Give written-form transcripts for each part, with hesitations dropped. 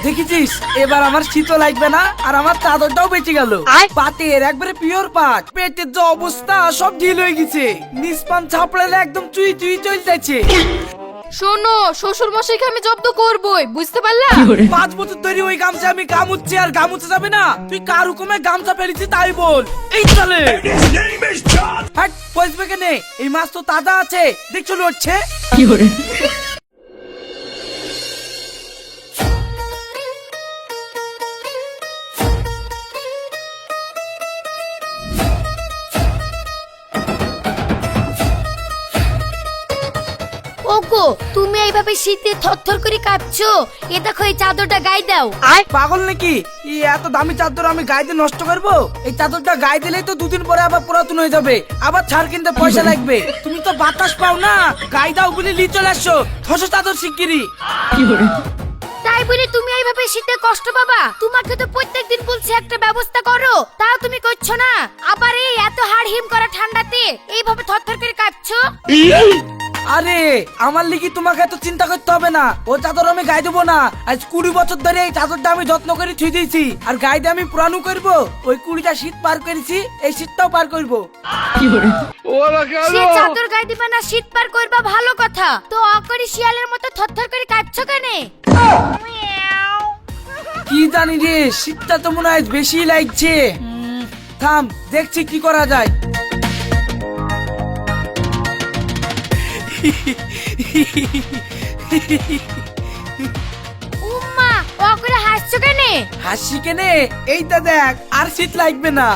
দেখেছিস এবার আমার শীতও লাগবে না আর আমার চাদরটাও বেঁচে গেল। পাতের একবারে পিওর পাট, পেটের যে অবস্থা সব ঢিল হয়ে গেছে, নিষ্পান ছাপড়ালে একদম চুই চুই চলে যাচ্ছে। শোনো, শ্বশুর মশাইকে আমি জব্দ করবই, বুঝতে পারলা? 5 বছর ধরে ওই গামছা আমি গামুচ্ছি আর গামুচ্ছে যাবে না। তুই কার হুকুমে গামছা ফেলেছি তাই বল। এই চলে হাট পয়সা কেনে, এই মাছ তো তাজা আছে, দেখছো লড়ছে। ওগো, তুমি এইভাবে শীতে থরথর করে কাঁপছো, এ দেখো এই চাদরটা গায়ে দাও। পাগল নাকি? এই এত দামি চাদর আমি গায়ে দিয়ে নষ্ট করবো? এই চাদরটা গায়ে দিলেই তো 2 দিন পরে আবার পুরাতন হয়ে যাবে, আবার ছাড় কিনতে পয়সা লাগবে। তুমি তো বাতাস পাও না, গায়ে দাও বলে নিয়ে চলে আসছো। ধসো চাদর শিগগিরি। তাই বলে তুমি এইভাবে শীতে কষ্ট পাবা? তোমাকে তো প্রত্যেকদিন বলছি একটা ব্যবস্থা করো, তাও তুমি করছো না। আবার এই এত হাড় হিম করা ঠান্ডাতে এইভাবে থরথর করে কাঁপছো। আরে আমার লিগি তোমাকে এত চিন্তা করতে হবে না, ও চাদর আমি গায়ে দেবো না। আজ 20 বছর ধরে এই চাদরটা আমি যত্ন করে থুই দিয়েছি, আর গায়ে দিয়ে আমি পুরানো করবো। ওই 20টা শীত পার করেছি, এই শীতটাও পার করবো। সে চাদর গায়ে দিবা না শীত পার করবা ভালো কথা, তো অকরি শিয়ালের মতো থরথর করে কাঁপছো কেন? কি জানি রে, শীতটা তো মনে হয় বেশি লাগছে। থাম, দেখছি কি করা যায়। উম্মা, অকরে হাসছো কেন? হাসি কেনে, এইটা দেখ, আর শীত লাগবে না।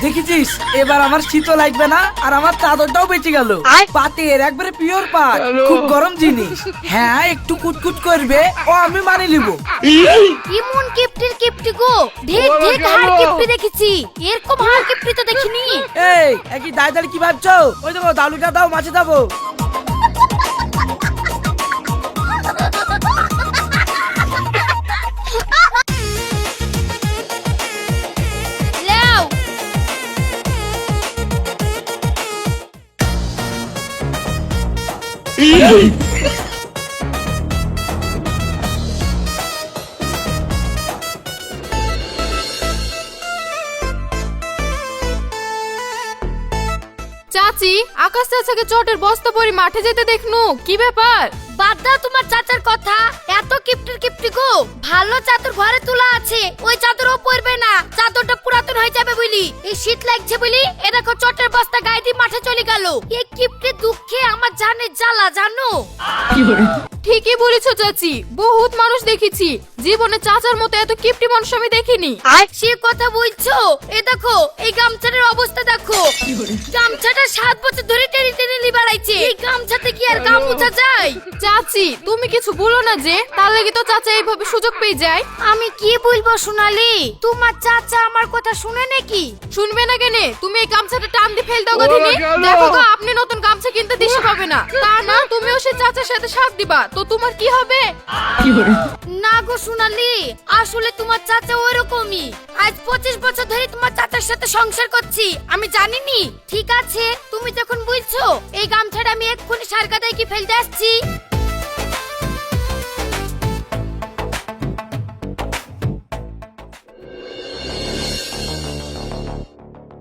দেখেছিস এবার আমার শীতও লাগবে না আর আমার চাদরটাও বেঁচে গেল। পাতের একবারে পিওর পাট, খুব গরম জিনিস। হ্যাঁ একটু কুটকুট করবে, ও আমি মানে নিব। ইমন কিপটির কিপটি গো, ঢেক ঢেক হাড় কিপটি দেখেছি, এরকম হাড় কিপটি তো দেখিনি। এই একই দায় দাঁড়ি কি ভাবছো? ওই দেখো দালুটা দাও, মাছে যাবো। লাও চাচি, আকাশ চাচাকে চটের বস্তা পরে মাঠে যেতে দেখনু, কি ব্যাপার? বাদ দাও তোমার চাচার কথা, এত কিপটির কিপটি গো। ভালো চাদর ঘরে তোলা আছে, ওই চাদরও পরবে না, চাদরটা পুরাতন হয়ে যাবে বলি। এই শীত লাগছে বলি এ দেখো চটের বস্তা গায়ে দিয়ে মাঠে চলে গেল। এই কিপটির দুঃখে আমার জানে জ্বালা, জানো? ঠিকই বলেছো চাচি, বহুত মানুষ দেখেছি, জীবনে চাচার মতো এত কিপটি মানুষ আমি দেখিনি। সে কথা বলছো, এ দেখো এই গামছাটার অবস্থা দেখো। গামছাটা 7 বছর ধরে টেনে টেনে লি বাড়াইছে, এই গামছাতে কি আর গাম মুছা যায়? চাচি তুমি কিছু বলো না যে, তার লাগি তো চাচা এইভাবে সুযোগ পেয়ে যায়। আমি কি বলবো সোনালি, তোমার চাচা আমার কথা শুনে নাকি? শুনবে না কেনে? তুমি এই গামছাটা টান দিয়ে ফেল দাও গদিনি, দেখো গো আপনি নতুন গামছা কিনতে দিশে পাবে না। তা না তুমিও সেই চাচার সাথে সাথ দিবা, তো তোমার কি হবে? না গো সোনালি, আসলে তোমার চাচা ওরকমই। আজ 25 বছর ধরে তোমার চাচার সাথে সংসার করছি, আমি জানিনি। ঠিক আছে তুমি যখন বুঝছো, এই গামছাটা আমি এক্ষুনি সারকাদায় কি ফেলতে আসছি।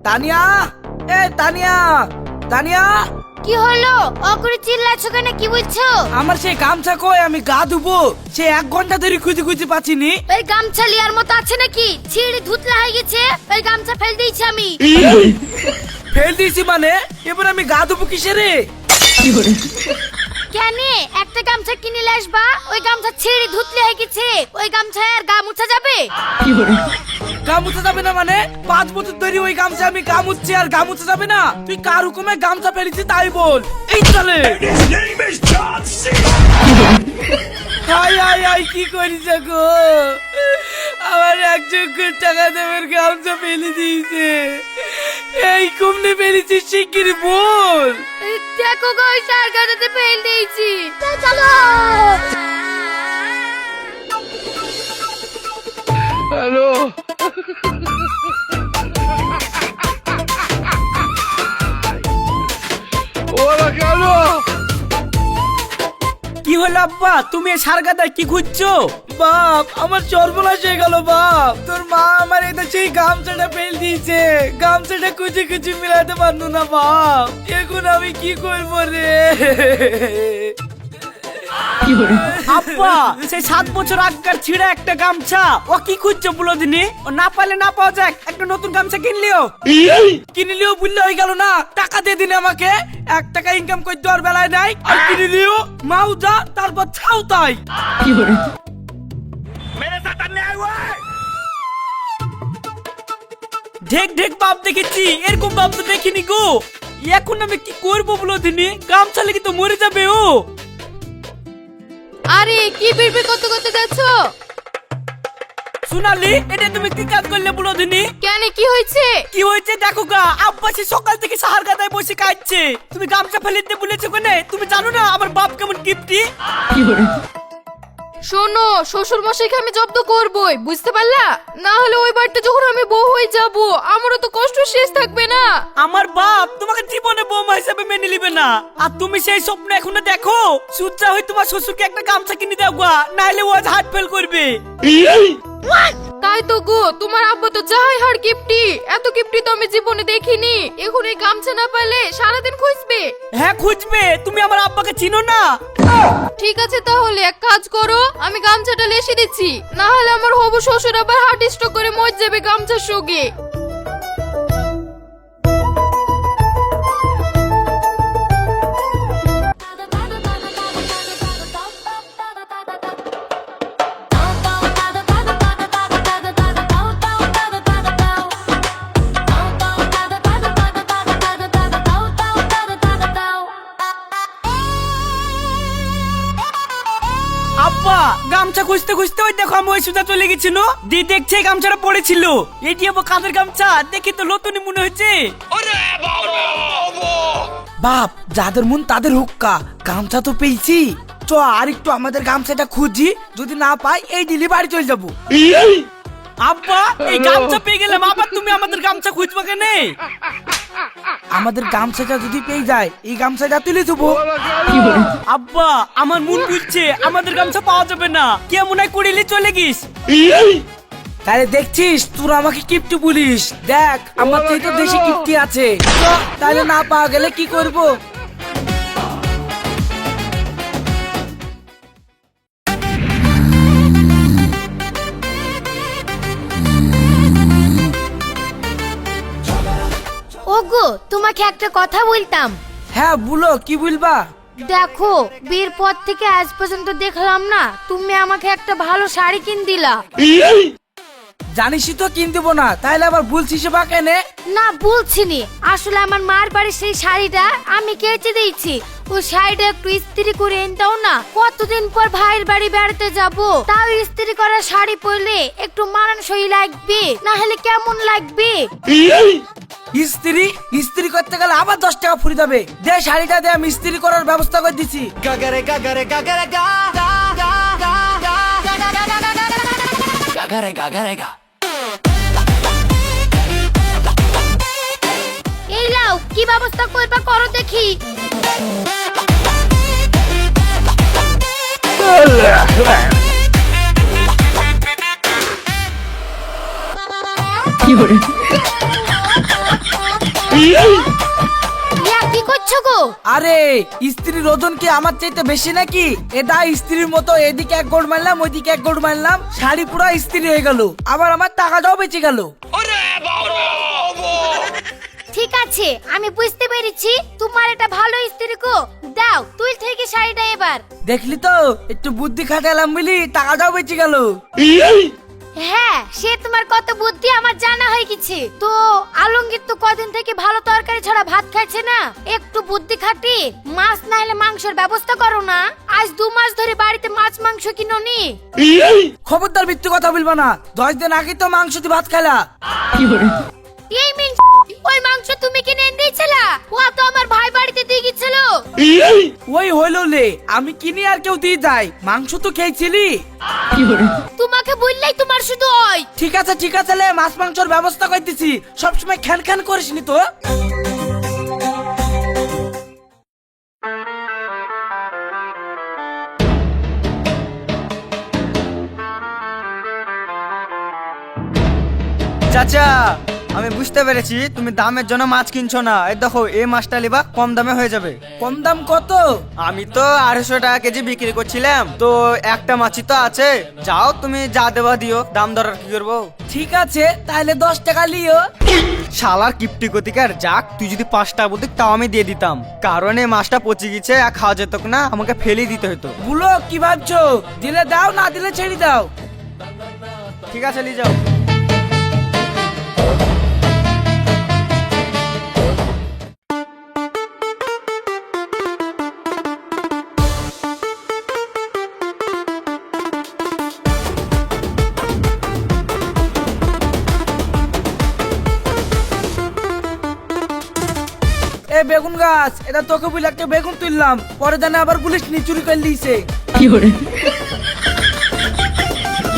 তানিয়া, এ তানিয়া, তানিয়া। কি হলো? অকরে চিল্লাছো কেন, কি বলছো? আমার সেই গামছা কই, আমি গা ধুবো, সে 1 ঘন্টা ধরে খুঁজে খুঁজে পাচ্ছিনি। এই গামছা লিয়ার মতো আছে নাকি? ছিঁড়ে ধুতলা হয়ে গেছে, এই গামছা ফেল দিয়েছি আমি। ফেল দিয়েছি মানে? এবার আমি গা ধুবো কিসে রে? কেন একটা গামছা কিনে আসবা, ওই গামছা ছিঁড়ে ধুতলে হয়ে গেছে, ওই গামছায় আর গা মুছা যাবে? গা মুছা যাবে না মানে? 5 বছর ধরে ওই গামছা আমি গা মুছছি আর গা মুছা যাবে না? তুই কার হুকুমে গামছা ফেলেছি তাই বল। এই চলে হাই হাই হাই, কি করিস গো? আমার 1 টাকা দেবের গামছা ফেলে দিয়েছে, এই কমনে ফেলেছিস শিগগিরি বল। দেখো গো সারকাদাতে ফেল দিয়েছি, চলো। হ্যালো হলো আব্বা, তুমি এই সারগাদায় কি খুঁজছো? বাপ আমার সর্বনাশ হয়ে গেল বাপ, তোর মা আমার এটা সেই গামছাটা ফেল দিয়েছে, গামছাটা কুচি কুচি মিলাতে পারলো না বাপ, এখন আমি কি করবো রে? আব্বা সেই 7 বছর আগকার ছিঁড়া একটা গামছা, ও কি খুঁজছো বলো দিনি? ও না পারলে না পাওয়া যাক, একটা নতুন গামছা কিনলিও। কিনলিও বুঝলে হয়ে গেল না, টাকা দিয়ে দিন আমাকে, 1 টাকা ইনকাম করতে আর বেলায় নাই, আর কিনলিও মাও যা তারপর ছাও তাই। ঢেক ঢেক বাপ দেখেছি, এরকম বাপ তো দেখিনি গো। এখন আমি কি করবো বলো দিনি? গামছা লেগে তো মরে যাবে ও। আরে কি বিড়বিড় করতে করতে যাচ্ছ? সোনালি, এটা তুমি কি কাজ করলে বলো দিনি? কেন কি হয়েছে? কি হয়েছে দেখো গা, আব্বা সে সকাল থেকে সাহার গাদায় বসে কাটছে। তুমি গামছা ফেলে দিতে বলেছো কেন? তুমি জানো না আমার বাপ কেমন কিপটি? শোনো, শ্বশুর মশাইকে আমি জব্দ করবই, বুঝতে পারলা? না হলে ওই বাড়িতে যখন আমি বউ হয়ে যাব, আমারও তো কষ্ট শেষ থাকবে না। আমার বাপ তোমাকে জীবনে বৌমা হিসেবে মেনে নিবে না। আর তুমি সেই স্বপ্ন এখনো দেখো? সুচ্চা হয়ে তোমার শ্বশুরকে একটা গামছা কিনে দাও গা, নাইলে ও আজ হার্ট ফেল করবে। তাই তো গো, তোমার আব্বা তো যাই হার কিপটি, এত কিপটি তো আমি জীবনে দেখিনি। এখন এই গামছা না পাইলে সারাদিন খুঁজবে। হ্যাঁ খুঁজবে, তুমি আমার আব্বাকে চিনো না? ঠিক আছে তাহলে এক কাজ করো, আমি গামছাটা লেসে দিচ্ছি, না হলে আমার হবু শ্বশুর আবার হার্ট স্ট্রোক করে মরে যাবে গামছার সঙ্গে। আব্বা গামছা খুঁজতে খুঁজতে ওই দেখো আমি ওই সুজা চলে গেছিল, দি দেখছে এই গামছাটা পড়েছিল। এটি আবার কাদের গামছা, দেখি তো নতুনই মনে হচ্ছে। বাপ যাদের মন তাদের হুক্কা, গামছা তো পেয়েছি, চ আর একটু আমাদের গামছাটা খুঁজি, যদি না পাই এই দিলি বাড়ি চলে যাবো। আব্বা এই গামছা পেয়ে গেলাম, আবার তুমি আমাদের গামছা খুঁজবা কেন? আমাদের গামছাটা যদি পেয়ে যায় এই গামছাটা তুলে দেবো। আব্বা আমার মন বুঝছে আমাদের গামছা পাওয়া যাবে না, কেমন হয় করিলে চলে গিস। তাহলে দেখছিস তোরা আমাকে কিপটি বলিস, দেখ আমার তো দেশি কিপটি আছে, চ, তাহলে না পাওয়া গেলে কি করব? ওগো তোমাকে একটা কথা বলতাম। হ্যাঁ বলো, কি বলবা? দেখো, বিয়ের পর থেকে আজ পর্যন্ত দেখলাম না তুমি আমাকে একটা ভালো শাড়ি কিন দিলা। জানিসই তো কিন দেবো না, তাহলে আবার বলছিস বা কেনে? না বলছিনি, আসলে আমার মার বাড়ির সেই শাড়িটা আমি কেচে দিয়েছি, ওই শাড়িটা একটু ইস্ত্রি করে এনে দাও না। কতদিন পর ভাইয়ের বাড়ি বেড়াতে যাব, তাও ইস্ত্রি করা শাড়ি পরলে একটু মানানসই লাগবে, না হলে কেমন লাগবে? ইস্ত্রি ইস্ত্রি করতে গেলে আবার 10 টাকা ফুরি যাবে, দে শাড়িটা দে, আমি ইস্ত্রি করার ব্যবস্থা করে দিছি। এই লাও, কি ব্যবস্থা করবা করো দেখি। ইয়া, কি করছো গো? আরে স্ত্রীর ওজন কি আমার চাইতে বেশি নাকি? এটা স্ত্রীর মতো এদিকে 1 গোড় মারলাম ওইদিকে 1 গোড় মারলাম, শাড়ি পুরো ইস্ত্রি হয়ে গেল, আবার আমার টাকাটাও বেঁচে গেল। ঠিক আছে, আমি বুঝতে পেরেছি তোমার এটা ভালো স্ত্রী গো, দাও তুই থেকে শাড়িটা এবার। দেখলি তো একটু বুদ্ধি খাটালাম বলি টাকাটাও বেঁচে গেল। হ্যাঁ, সে তোমার কত বুদ্ধি আমার জানা হয়ে গেছে। তো আলমগীর তো কদিন থেকে ভালো তরকারি ছাড়া ভাত খাচ্ছে না, একটু বুদ্ধি খাটি মাছ না হলে মাংসের ব্যবস্থা করো না। আজ 2 মাস ধরে বাড়িতে মাছ মাংস কিনোনি। খবরদার মিথ্যে কথা বলবা না, 10 দিন আগে তো মাংস দিয়ে ভাত খাইলা। এই মিন, ওই মাংস তুমি কিনে এনে দিয়েছিলা? ও তো আমার ভাই বাড়িতে দিয়ে গেছিল। ওই হইলো লে, আমি কিনি আর কেউ দিয়ে যায়, মাংস তো খেয়েছিলি। তোমাকে বললেই তোমার শুধু ওই। ঠিক আছে লে, মাছ মাংসের ব্যবস্থা করে দিছি, সবসময় খ্যান খ্যান করিসনি তো। চাচা, আমি বুঝতে পেরেছি তুমি দামের জন্য মাছ কিনছো না। এই দেখো, এই মাছটা লিবা, কম দামে হয়ে যাবে। কম দাম কত? আমি তো 250 টাকা কেজি বিক্রি করছিলাম, তো একটা মাছই তো আছে। যাও, তুমি যা দেবা দিও, দাম দর আর কি করবো। ঠিক আছে, তাহলে 10 টাকা লিও। শালার কিপটি গতিকার, যাক তুই যদি 5 টাকা বলতি তাও আমি দিয়ে দিতাম, কারণ এই মাছটা পচে গেছে আর খাওয়া যেত না, আমাকে ফেলে দিতে হতো। বলো কি ভাবছো? দিলে দাও, না দিলে ছেড়ে দাও। ঠিক আছে, নিয়ে যাও। এ বেগুন গাছ, এটা তোকে বলে একটা বেগুন তুললাম, পরে জানে আবার পুলিশ নিয়ে চুরি করে লিয়েছে।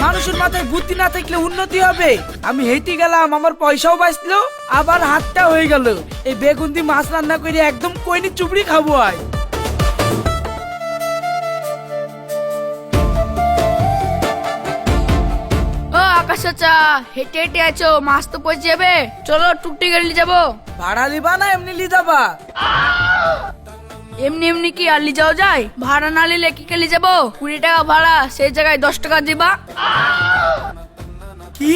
মানুষের মাথায় বুদ্ধি না থাকলে উন্নতি হবে। আমি হেঁটে গেলাম, আমার পয়সাও বাঁচলো, আবার হাতটা হয়ে গেল। এই বেগুন দিয়ে মাছ রান্না করে একদম কইনি চুবড়ি খাবো আয়। ও আকাশ চাচা, হেঁটে হেঁটে আছো, মাছ তো পচে যাবে, চলো টুকটি গাড়ি নিয়ে যাবো। ভাড়া লিবা না এমনি লি যাবা? এমনি এমনি কি আর লি যাওয়া যায়? ভাড়া না নিলে কি কে লি যাবো? 20 টাকা ভাড়া, সেই জায়গায় 10 টাকা দিবা। কি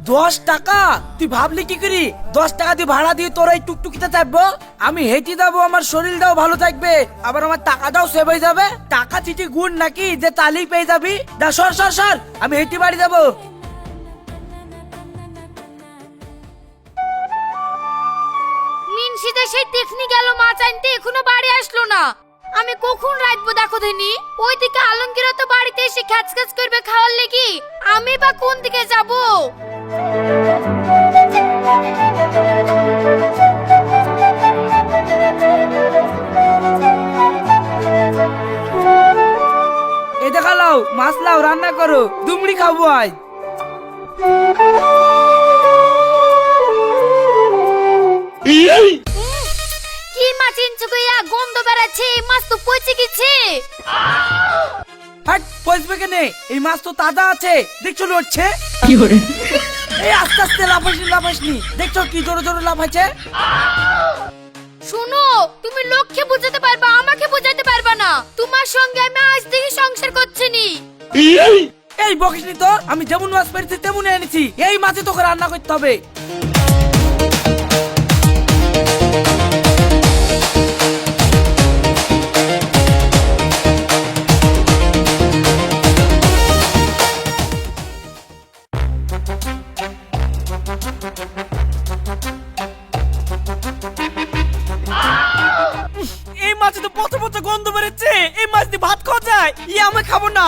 10 টাকা? তুই ভাবলি কি করি 10 টাকা দিয়ে ভাড়া দিয়ে তোরা এই টুকটুকিতে চাপবো? আমি হেঁটে যাবো, আমার শরীরটাও ভালো থাকবে, আবার আমার টাকাটাও সেভ হয়ে যাবে। টাকা চিঠি গুণ নাকি যে তালি পেয়ে যাবি? দা সর সর সর, আমি হেঁটে বাড়ি যাবো। মিনসিতে সেই দেখনি গেল মাছ আনতে, এখনো বাড়ি আসলো না। আমি কখন রাখবো দেখো দিনি? ওইদিকে আলমগীর তো বাড়িতে এসে খ্যাচ খ্যাচ করবে খাওয়ার লেগে, আমি বা কোন দিকে যাবো? এ দেখা লাও, মাছ লাও, রান্না করো, দুমড়ি খাবো আজ। কি মাছ ইনছো কইয়া গন্ধ বেরাচ্ছে, মাছ তো পচে গেছে। হাট, পচবে কেনে? এই মাছ তো তাজা আছে, দেখছো লড়ছে। এই আস্তে আস্তে লাফাসনি লাফাসনি, দেখছো কি জোরে জোরে লাফাচ্ছে। শুনো, তুমি লোককে বুঝাতে পারবা, আমাকে বুঝাতে পারবা না। তোমার সঙ্গে আমি আজ থেকে সংসার করছি নি। এই বকিসনি তো, আমি যেমন মাছ পেরেছি তেমনই এনেছি, এই মাছে তোকে রান্না করতে হবে। এই মাছে তো পচা পচা গন্ধ বেরোচ্ছে, এই মাছ দিয়ে ভাত খাওয়া যায়? আমি খাবো না।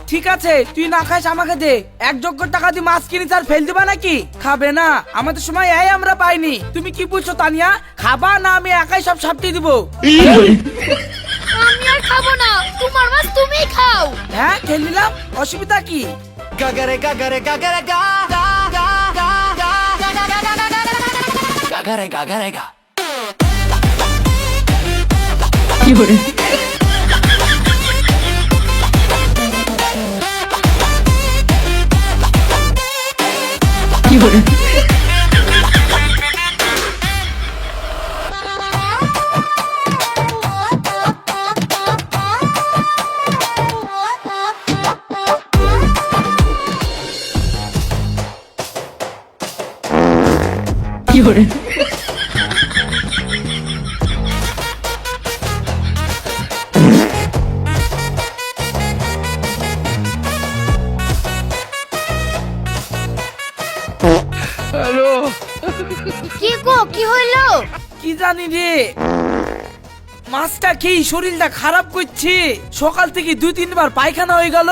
ঠিক আছে, তুই না খাইস আমাকে দে। 1 যোগ্য টাকা দিয়ে মাছ কিনে তার ফেল দিবা নাকি? খাবে না, আমাদের সময় এই আমরা পাইনি। তুমি কি বুঝছো তানিয়া? খাবা না আমি একাই সব সাপটি দিব? আমি আর খাবো না, তোমার মাছ তুমিই খাও। হ্যাঁ, খেয়ে নিলাম, অসুবিধা কি? গাগারে গাগারে গাগারে গা গা গা গা গা গাগারে গাগারে গা। কি গো, কি হইলো? কি জানি রে, মাছটা খেয়ে শরীরটা খারাপ করছে। সকাল থেকে 2-3 বার পায়খানা হয়ে গেল।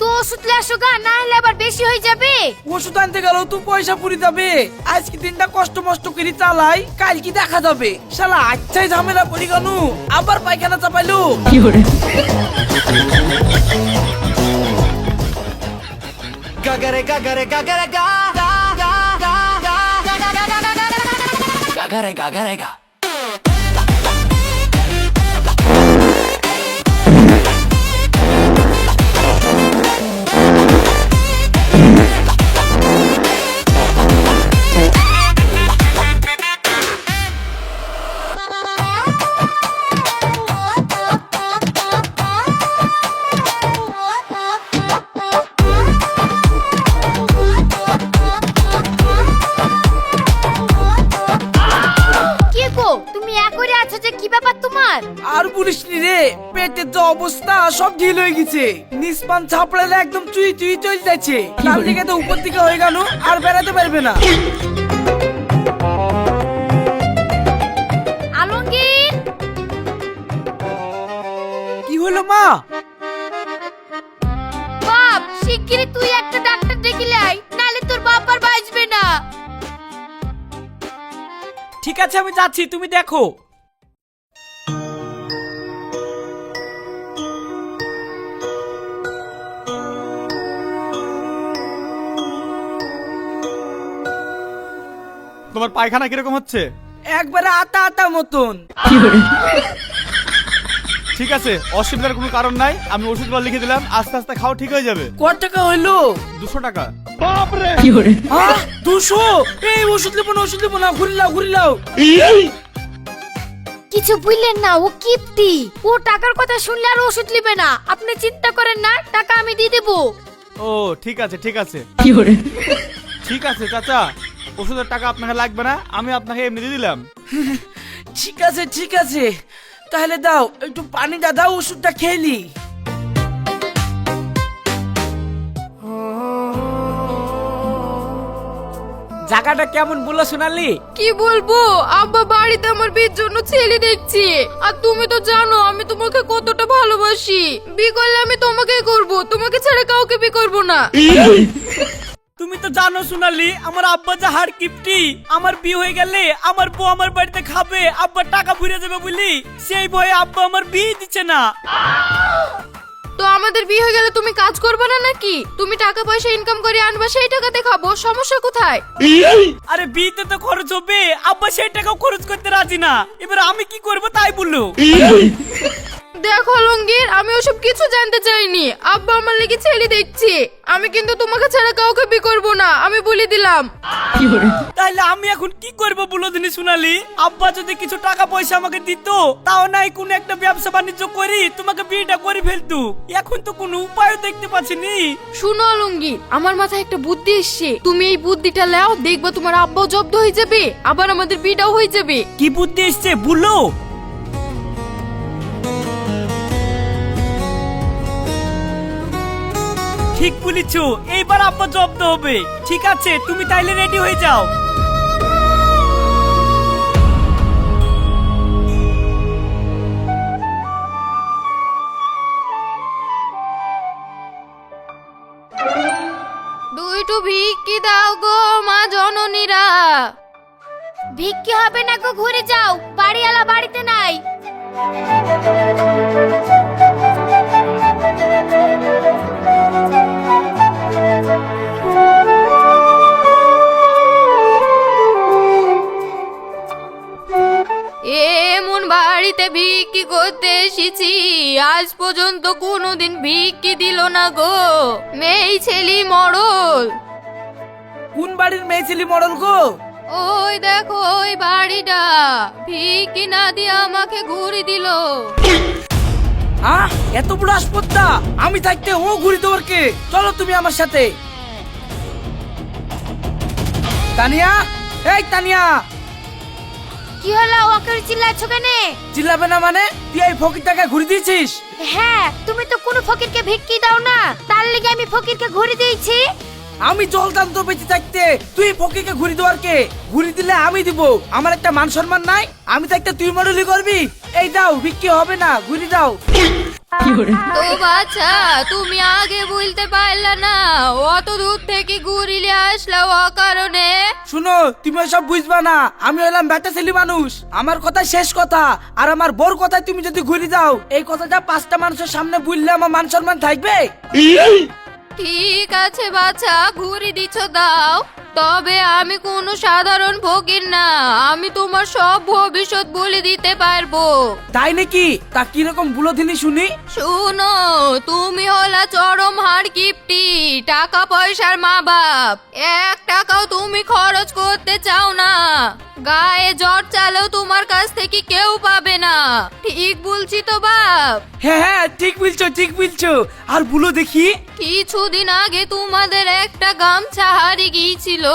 তো ওষুধ লেসো গা, না হলে আবার বেশি হয়ে যাবে। ওষুধ আনতে গেল তো পয়সা পুরি যাবে। আজকে দিনটা কষ্ট মষ্ট করে চালাই, কাল কি দেখা যাবে। শালা আচ্ছাই ঝামেলা পড়ি গেল, আবার পায়খানা চাপাইলো। গাগারে গাগারে গাগারে গা গা গা গা গা গাগারে গাগারে গা। কি ব্যাপার তোমার? আর বলিস নি রে, পেটের যে অবস্থা সব ঢিল হয়ে গেছে। নিষ্পান ছাপড়ালে একদম চুই চুই চলে যাচ্ছে। কাল থেকে তো উপর থেকে হয়ে গেল, আর বেড়াতে পারবে না। আলমগীর, কি হলো মা? বাপ শিগগিরই তুই একটা ডাক্তার ডেকে লাই, নালে তোর বাপ আর বাঁচবে না। ঠিক আছে আমি যাচ্ছি, তুমি দেখো। তোমার পায়খানা কিরকম হচ্ছে? একবারে আতা আতা মতন। ঠিক আছে, অসুবিধার কোনো কারণ নাই, আমি ওষুধগুলো লিখে দিলাম, আস্তে আস্তে খাও, ঠিক হয়ে যাবে। কত টাকা হইলো? 200 টাকা। 200? এই ওষুধ নেবো না, ওষুধ নেবো না, ঘুরিলাও। কিছু বুঝলেন না, ও কিপ্তি। ও টাকার কথা শুনলে আর ওষুধ নিবে না। আপনি চিন্তা করেন না, টাকা আমি দিয়ে দেবো। ও ঠিক আছে ঠিক আছে ঠিক আছে চাচা, ওষুধের টাকা আপনাকে লাগবে না, আমি আপনাকে এমনি দিয়ে দিলাম। ঠিক আছে, তাহলে দাও একটু পানিটা দাও, ওষুধটা খেলি। জায়গাটা কেমন বলো সোনালি? কি বলবো, আব্বা বাড়িতে আমার বিয়ের জন্য ছেলে দেখছি। আর তুমি তো জানো আমি তোমাকে কতটা ভালোবাসি। বিয়ে করলে আমি তোমাকেই করব, তোমাকে ছাড়া কাউকে বিয়ে করব না। তুমি তো জানো সোনালি, আমার আব্বা যা হার কিপটি। আমার বিয়ে হয়ে গেলে আমার বউ আমার বাড়িতে খাবে, আব্বার টাকা ফুরে যাবে বলি সেই ভয়ে আব্বা আমার বিয়ে দিচ্ছে না। তো আমাদের বিয়ে হয়ে গেলে তুমি কাজ করবে না নাকি? তুমি টাকা পয়সা ইনকাম করে আনবা, সেই টাকাতে খাবো, সমস্যা কোথায়? আরে বিয়েতে তো খরচ হবে, আব্বা সেই টাকাও খরচ করতে রাজি না। এবার আমি কি করব তাই বললো। দেখো লঙ্গির, আমি ওসব কিছু জানতে চাইনি। আব্বা আমার লেগে ছেলে দেখছি। আমি কিন্তু তোমাকে ছাড়া কাউকে বিয়ে করব না, আমি বলে দিলাম। তাহলে আমি এখন কি করব বলো দিনি সোনালি? আব্বা যদি কিছু টাকা পয়সা আমাকে দিত, তাও নাই কোন একটা ব্যবসা বাণিজ্য করি তোমাকে বিয়েটা করে ফেলতু। এখন তো কোনো উপায় দেখতে পাচ্ছি নি। শুনো অলঙ্গির, আমার মাথায় একটা বুদ্ধি এসছে। তুমি এই বুদ্ধিটা লাও, দেখবা তোমার আব্বাও জব্দ হয়ে যাবে, আবার আমাদের বিয়েটাও হয়ে যাবে। কি বুদ্ধি এসছে বললো? ঠিক বলেছ, এইবার আব্বা জব্দ হবে। ঠিক আছে, তুমি তাইলে রেডি হয়ে যাও। দুইটু ভিক্ষি দাও গো মা জননীরা। ভিক্ষি হবে না গো, ঘুরে যাও, বাড়িওয়ালা বাড়িতে নাই। এমন বাড়িতে ভিক্ষি করতে এসেছি, আজ পর্যন্ত কোনোদিন ভিক্ষি দিল না গো। মেয়ে ছেলে মরল। কোন বাড়ির মেয়ে ছিলি মরল গো? ওই দেখো ওই বাড়িটা, ভিক্ষি না দিয়ে আমাকে ঘুরে দিল। এত বড় আসপত্তা, আমি থাকতে ও ঘুরি দেওয়ার কে? চলো তুমি আমার সাথে। তানিয়া, এই তানিয়া। কি হলো, ওকে চিল্লাচ্ছ কেন? চিল্লাবে না মানে? তুই এই ফকিরটাকে ঘুরি দিয়েছিস? হ্যাঁ, তুমি তো কোনো ফকিরকে ভিক্ষি দাও না, তার লেগে আমি ফকিরকে ঘুরে দিয়েছি। আমি চলতাম তো বেঁচে থাকতে, তুই ফকিরকে ঘুরি দেওয়ার কে? ঘুরি দিলে আমি দিব, আমার একটা মান সম্মান নাই? আমি থাকতে তুই মডেলি করবি? এই দাও, বিক্রি হবে না, ঘুরি দাও। তো বাচ্চা, তুমি আগে বলতে পারলা না? অত দূর থেকে ঘুরিলে আসলা অকারণে। শুনো, তুমি সব বুঝবা না, আমি হলাম বেটা ছেলে মানুষ। আমার কথা শেষ কথা, আর আমার বোর কথায় তুমি যদি ঘুরি দাও, এই কথাটা 5টা মানুষের সামনে বললে আমার মান সম্মান থাকবে? ঠিক আছে বাচ্চা, ঘুরি দিচ্ছ দাও। তবে আমি কোনো সাধারণ ফকির না, আমি তোমার সব ভবিষ্যৎ বলে দিতে পারবো। তাই নাকি? তা কিরকম বুলো দিনি শুনি। শুনো, তুমি হলা চরম হার কিপটি, টাকা পয়সার মা বাপ। 1 টাকাও তুমি খরচ করতে চাও না। গায়ে জ্বর চালেও তোমার কাছ থেকে কেউ পাবে না। ঠিক বলছি তো বাপ? হ্যাঁ, ঠিক বলছো। আর বুলো দেখি। কিছুদিন আগে তোমাদের একটা গামছা হারিয়ে গিয়েছিল। ছিল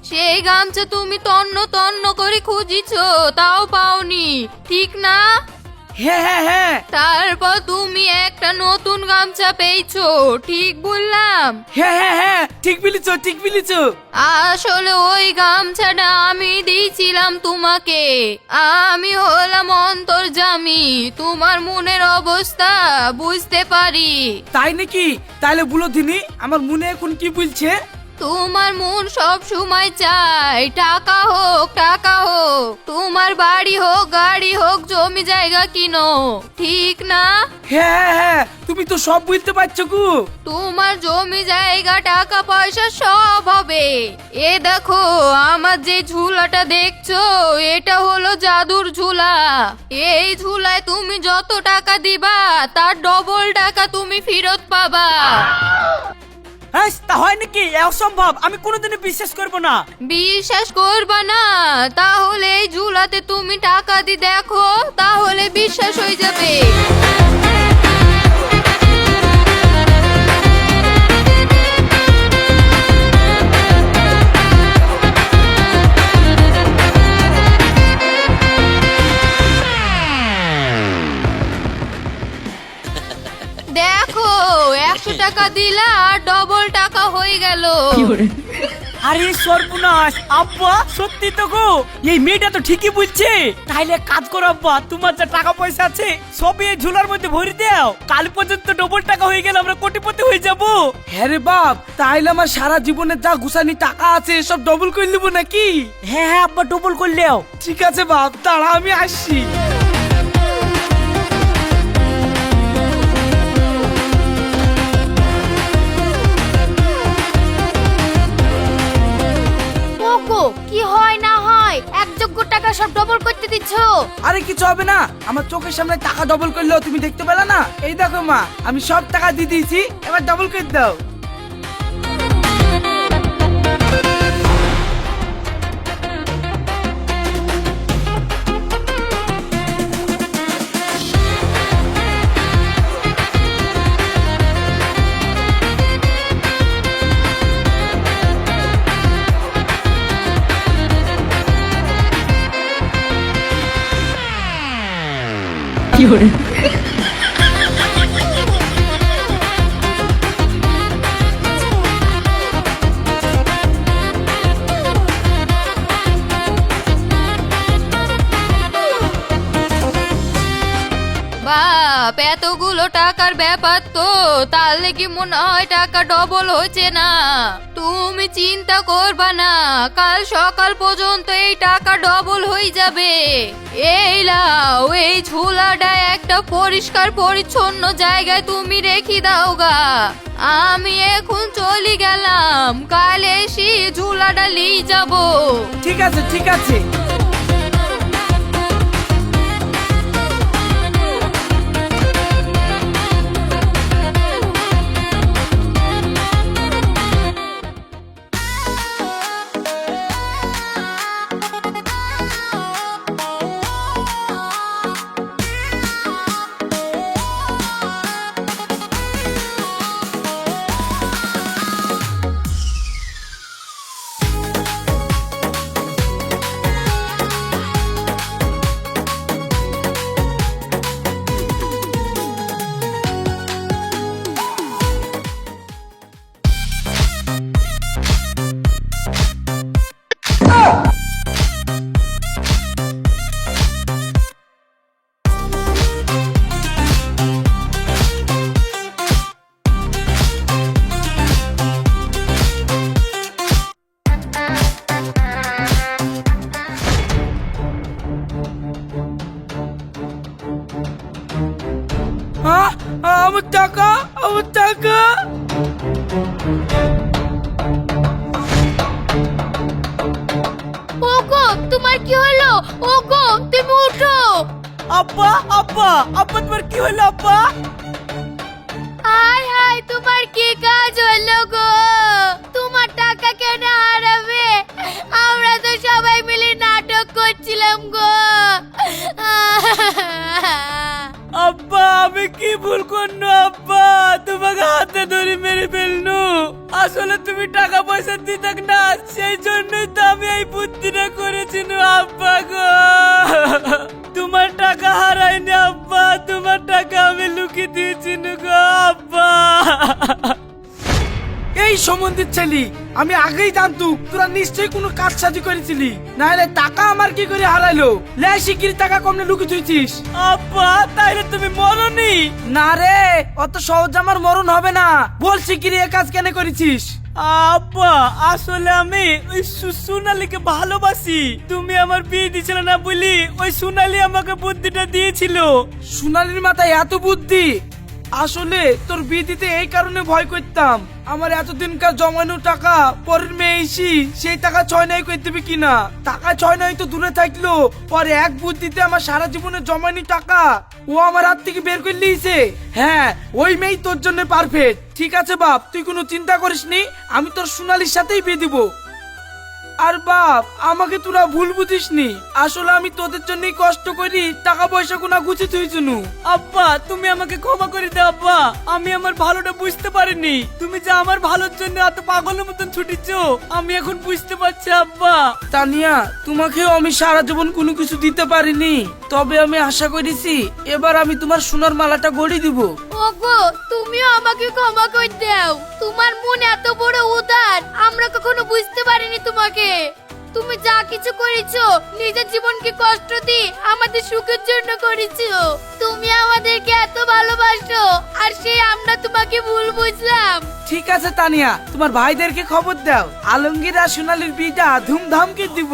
সেই গামছা তুমি তন্ন তন্ন করে খুঁজিছো, তাও পাওনি, ঠিক না? হ্যাঁ হ্যাঁ হ্যাঁ তারপর তুমি একটা নতুন গামছা পেয়েছো, ঠিক বললাম? হ্যাঁ হ্যাঁ হ্যাঁ ঠিক বলেছো ঠিক বলেছো। আসলে ওই গামছাটা আমি দিয়েছিলাম তোমাকে। আমি হলাম অন্তর্যামী, তোমার মনের অবস্থা বুঝতে পারি। তাই নাকি? তাহলে বলো দিনি আমার মনে এখন কি বলছে? তোমার মন সব সময় চায় টাকা হোক, টাকা হোক, তোমার বাড়ি হোক, গাড়ি হোক, জমি জায়গা কিনো, ঠিক না? হ্যাঁ হ্যাঁ হ্যাঁ তুমি তো সব বুঝতে পারছো গো। তোমার জমি জায়গা টাকা পয়সা সব হবে। এ দেখো আমার যে ঝুলাটা দেখছো, এটা হলো জাদুর ঝুলা। এই ঝুলায় তুমি যত টাকা দিবা তার ডবল টাকা তুমি ফেরত পাবা। হ্যাঁ তা হয় নাকি? অসম্ভব, আমি কোনোদিনও বিশ্বাস করব না। বিশ্বাস করবা না? তাহলে এই ঝুলাতে তুমি টাকা দি দেখো, তাহলে বিশ্বাস হয়ে যাবে। দেখো 100 টাকা দিলা আর ডবল টাকা হয়ে গেল। আরে সর্বনাশ, আব্বা সত্যি তো গো, এই মেয়েটা তো ঠিকই বলছে। তাইলে কাজ করো আব্বা, তোমার যা টাকা পয়সা আছে সবই এই ঝুলার মধ্যে ভরে দাও, কাল পর্যন্ত ডবল টাকা হয়ে গেলে আমরা কোটিপতি হয়ে যাব। হ্যাঁ রে বাপ, তাইলে আমার সারা জীবনের যা গুছানি টাকা আছে সব ডবল করে নেবো নাকি? হ্যাঁ হ্যাঁ আব্বা, ডবল করলেও। ঠিক আছে বাপ, দাঁড়া আমি আসছি। ওগো কি হয় না হয়, এক যোগ্য টাকা সব ডবল করতে দিচ্ছ। আরে কিছু হবে না, আমার চোখের সামনে টাকা ডবল করলেও তুমি দেখতে পেলে না? এই দেখো মা, আমি সব টাকা দিয়ে দিয়েছি, এবার ডবল করে দাও। বাপ এতগুলো টাকার ব্যাপার তো, তাহলে কি মনে হয় টাকা ডবল হয়েছে না? তুমি চিন্তা করবা না, কাল সকাল পর্যন্ত এই টাকা ডবল হয়ে যাবে। এই লাও, এই ঝুলাটা একটা পরিষ্কার পরিচ্ছন্ন জায়গায় তুমি রেখে দাও গা। আমি এখন চলে গেলাম, কাল এসে ঝুলাটা নিয়ে যাবো। ঠিক আছে ঠিক আছে। আমার টাকা, আমার টাকা। ওগো তোমার কি হলো? ওগো তুমি উঠো। আব্বা আব্বা আব্বা, তোমার কি হলো আব্বা? হায় হায়, তোমার কি কাজ হলো গো? তোমার টাকা কেন হারাবে? আমরা তো সবাই মিলে নাটক করছিলাম গো। আব্বা আমি কি ভুল করলো আব্বা, তোমাকে হাতে ধরে মেরে ফেলনু। আসলে তুমি টাকা পয়সা দিতে না, সেই জন্যই তো আমি এই বুদ্ধিটা করেছি না আব্বা গো। তোমার টাকা হারাইনি আব্বা, তোমার টাকা আমি লুকিয়ে দিয়েছি না গো আব্বা। এই সম্বন্ধের ছেলে, আমি আগেই জানতুম তোরা নিশ্চয়ই কোনো কাজ সাজি করেছিলি, নাহলে টাকা আমার কি করে হারাইলো? লে শিগগির টাকা কমনে লুকিয়ে থুইছিস? আব্বা তাইলে তুমি মরনি? না রে, অত সহজ আমার মরণ হবে না। বল শিগগির এ কাজ কেন করেছিস? আব্বা আসলে আমি ওই সোনালীকে ভালোবাসি। তুমি আমার বিয়ে দিছিল না বলি ওই সোনালী আমাকে বুদ্ধিটা দিয়েছিল। সোনালির মাথায় এত বুদ্ধি? আসলে তোর বিয়ে দিতে এই কারণে ভয় করতাম, আমার এতদিনকার জমানো টাকা পরের মেয়ে এসি সেই টাকা ছয় নাই করে দেবে কিনা। টাকা ছয় নাই তো দূরে থাকলো, পরে এক বুদ্ধিতে আমার সারা জীবনের জমানি টাকা ও আমার হাত থেকে বের করে নিয়েছে। হ্যাঁ, ওই মেয়ে তোর জন্য পারফেক্ট। ঠিক আছে বাপ, তুই কোনো চিন্তা করিস নি, আমি তোর সোনালির সাথেই বিয়ে দিব। আর বাপ, আমাকে তোরা ভুল বুঝিস নি, আসলে আমি তোদের জন্যই কষ্ট করি টাকা পয়সা গুনা গুছি তুইছুনু। আব্বা তুমি আমাকে ক্ষমা করে দাও আব্বা, আমি আমার ভালোটা বুঝতে পারিনি। তুমি যে আমার ভালোর জন্য এত পাগলের মতন ছুটিছো আমি এখন বুঝতে পারছি আব্বা। তানিয়া, তোমাকেও আমি সারা জীবন কোনো কিছু দিতে পারিনি, তবে আমি আশা করেছি এবার আমি তোমার সোনার মালাটা গড়িয়ে দিব। ওগো, তুমিও আমাকে ক্ষমা করে দাও। তোমার মন এত বড় উদার, আমরা কখনো বুঝতে পারিনি তোমাকে। তুমি যা কিছু করেছো নিজের জীবনকে কষ্ট দিয়ে আমাদের সুখের জন্য করেছো। তুমি আমাদেরকে এত ভালোবাসো, আর সেই আমরা তোমাকে ভুল বুঝলাম। ঠিক আছে তানিয়া, তোমার ভাইদেরকে খবর দাও, আলমগীর আর সোনালির বিয়েটা ধুমধাম করে দিব।